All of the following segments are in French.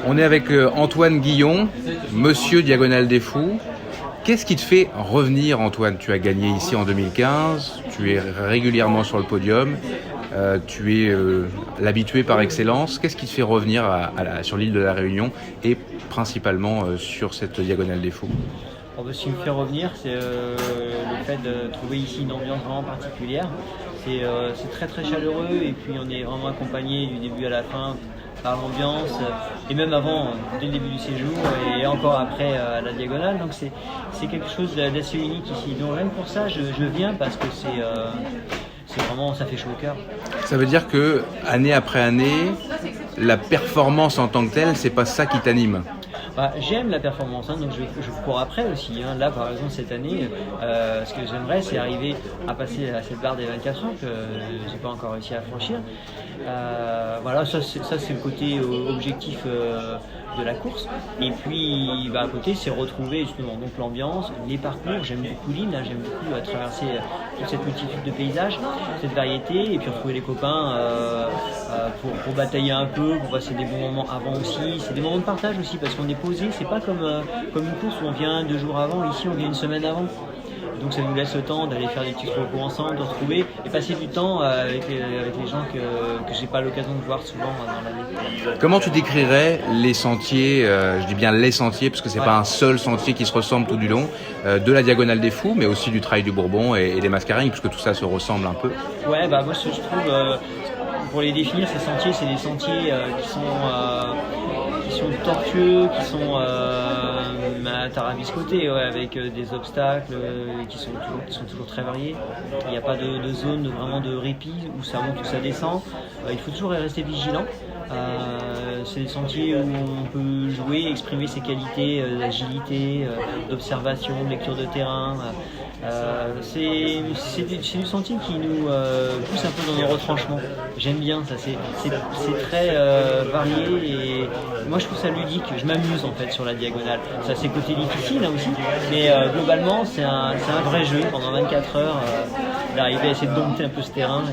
On est avec Antoine Guillon, Monsieur Diagonale des Fous. Qu'est-ce qui te fait revenir, Antoine? Tu as gagné ici en 2015, tu es régulièrement sur le podium, tu es l'habitué par excellence. Qu'est-ce qui te fait revenir sur l'île de la Réunion et principalement sur cette Diagonale des Fous? Ce qui me fait revenir, c'est le fait de trouver ici une ambiance vraiment particulière. C'est très très chaleureux et puis on est vraiment accompagné du début à la fin par l'ambiance et même avant, dès le début du séjour et encore après à la Diagonale. Donc c'est quelque chose d'assez unique ici. Donc même pour ça, je viens parce que c'est vraiment, ça fait chaud au cœur. Ça veut dire que année après année, la performance en tant que telle, c'est pas ça qui t'anime? J'aime la performance, donc je cours après aussi. Là, par exemple, cette année, ce que j'aimerais, c'est arriver à passer à cette barre des 24 heures que j'ai pas encore réussi à franchir. Voilà, ça c'est le côté objectif de la course. Et puis, à côté, c'est retrouver justement donc l'ambiance, les parcours. J'aime beaucoup l'île, j'aime beaucoup traverser toute cette multitude de paysages, cette variété, et puis retrouver les copains pour batailler un peu, pour passer des bons moments avant aussi. C'est des moments de partage aussi parce qu'on est posé. C'est pas comme une course où on vient 2 jours avant. Ici, on vient une semaine avant. Donc ça nous laisse le temps d'aller faire des petits repos ensemble, de retrouver et passer du temps avec les gens que j'ai pas l'occasion de voir souvent dans l'année. Comment tu décrirais les sentiers, je dis bien les sentiers parce que c'est pas un seul sentier qui se ressemble tout du long, de la Diagonale des Fous, mais aussi du Trail du Bourbon et des Mascareignes, puisque tout ça se ressemble un peu? Ouais, moi je trouve, pour les définir, ces sentiers, c'est des sentiers qui sont tortueux, qui sont tarabiscotés, avec des obstacles qui sont toujours très variés. Il n'y a pas de zone vraiment de répit où ça monte ou ça descend. Il faut toujours rester vigilant. C'est des sentiers où on peut jouer, exprimer ses qualités d'agilité, d'observation, de lecture de terrain. C'est du sentier qui nous pousse un peu dans nos retranchements. J'aime bien ça, c'est très varié et moi je trouve ça ludique. Je m'amuse en fait sur la Diagonale. Ça a ses côtés difficiles aussi, mais globalement c'est un vrai jeu pendant 24 heures d'arriver à essayer de dompter un peu ce terrain.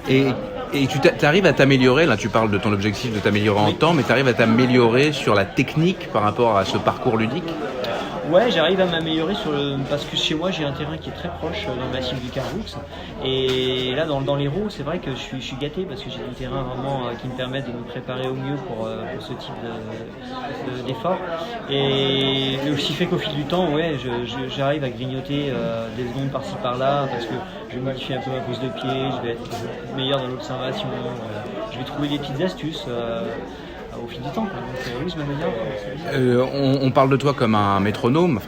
Et tu arrives à t'améliorer, là tu parles de ton objectif de t'améliorer en temps, mais tu arrives à t'améliorer sur la technique par rapport à ce parcours ludique? Ouais, j'arrive à m'améliorer parce que chez moi j'ai un terrain qui est très proche dans le massif du Carroux et là dans l'Hérault c'est vrai que je suis gâté parce que j'ai des terrains vraiment qui me permettent de me préparer au mieux pour ce type d'effort et aussi fait qu'au fil du temps j'arrive à grignoter des secondes par-ci par-là parce que je vais modifier un peu ma pose de pied, je vais être meilleur dans l'observation, je vais trouver des petites astuces au fil du temps. Donc, oui, je m'améliore. On parle de toi comme un métronome,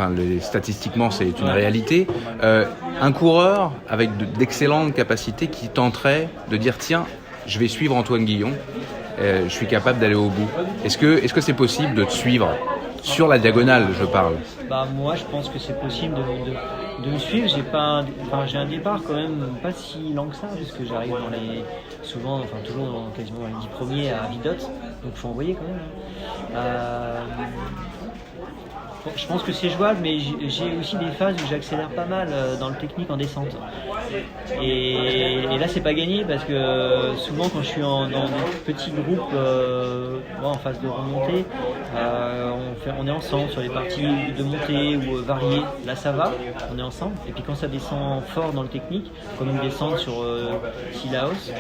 statistiquement c'est une réalité. Un coureur avec d'excellentes capacités qui tenterait de dire tiens, je vais suivre Antoine Guillon, je suis capable d'aller au bout. Est-ce que c'est possible de te suivre sur la Diagonale, je parle? Moi je pense que c'est possible de me suivre. J'ai un départ quand même pas si lent que ça puisque j'arrive toujours quasiment dans les 10 premiers à Vidot, donc il faut envoyer quand même. Je pense que c'est jouable, mais j'ai aussi des phases où j'accélère pas mal dans le technique en descente. Et là, c'est pas gagné parce que souvent, quand je suis dans des petits groupes en phase de remontée, on est ensemble sur les parties de montée ou variées. Là, ça va, on est ensemble. Et puis quand ça descend fort dans le technique, comme une descente sur Sillaos,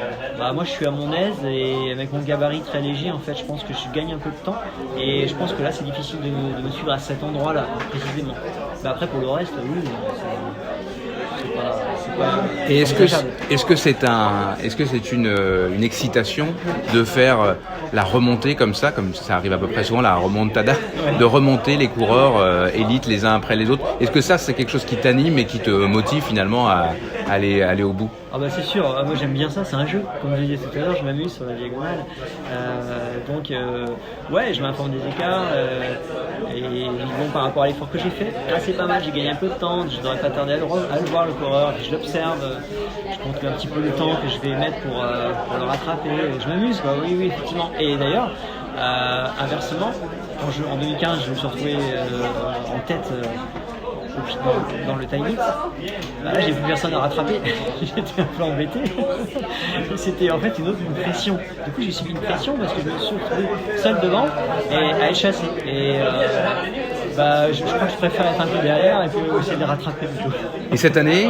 moi, je suis à mon aise et avec mon gabarit très léger, en fait, je pense que je gagne un peu de temps. Et je pense que là, c'est difficile de me suivre à cet endroit-là, précisément. Mais après, pour le reste, oui, c'est pas. Et est-ce que c'est une excitation de faire la remontée comme ça arrive à peu près souvent, la remontada, de remonter les coureurs élites les uns après les autres? Est-ce que ça, c'est quelque chose qui t'anime et qui te motive finalement à aller au bout? C'est sûr, moi j'aime bien ça, c'est un jeu, comme je disais tout à l'heure, je m'amuse sur la Diagonale, je m'informe des écarts, et par rapport à l'effort que j'ai fait, là c'est pas mal, j'ai gagné un peu de temps, je ne devrais pas tarder à le voir le coureur, puis je l'observe, je compte un petit peu le temps que je vais mettre pour le rattraper, je m'amuse oui effectivement, et d'ailleurs, inversement, en 2015 je me suis retrouvé en tête dans le timing. Là, j'ai plus personne à rattraper. J'étais un peu embêté. C'était en fait une pression. Du coup, j'ai subi une pression parce que je me suis retrouvé seul devant et à être chassé. Et je crois que je préfère être un peu derrière et puis essayer de rattraper plutôt. Et cette année,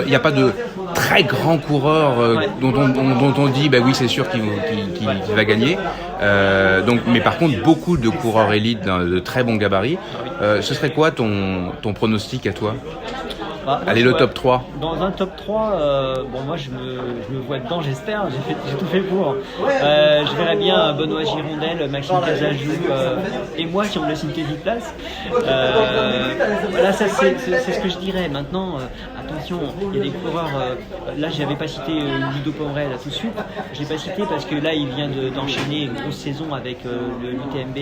il n'y a pas de très grand coureur dont on dit bah oui c'est sûr qu'il va gagner. Mais par contre beaucoup de coureurs élites de très bons gabarits. Ce serait quoi ton pronostic à toi? Allez, le top 3. Dans un top 3, moi je me vois dedans, j'espère, j'ai tout fait pour. Je verrais bien Benoît Girondel, Maxime Casajou et moi si on me laisse une petite place. Là, ça c'est ce que je dirais. Maintenant, attention, il y a des coureurs. Là, j'avais pas cité Ludo Pomré là tout de suite. Je l'ai pas cité parce que là, il vient d'enchaîner une grosse saison avec l'UTMB,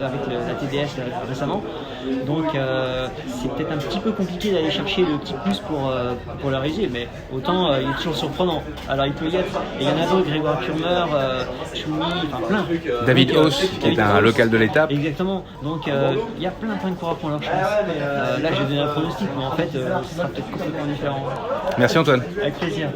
avec la TDS récemment. Donc, c'est peut-être un petit peu compliqué d'aller chercher le petit plus pour le réussir, mais autant il est toujours surprenant. Alors, il peut y être. Et il y en a d'autres, Grégoire Purmer, Choumi, enfin plein. David Haus, qui est un local de l'étape. Exactement. Donc, il y a plein de coureurs qui ont leur chance. Là, j'ai donné un pronostic, mais en fait, ce sera peut-être complètement différent. Merci Antoine. Avec plaisir.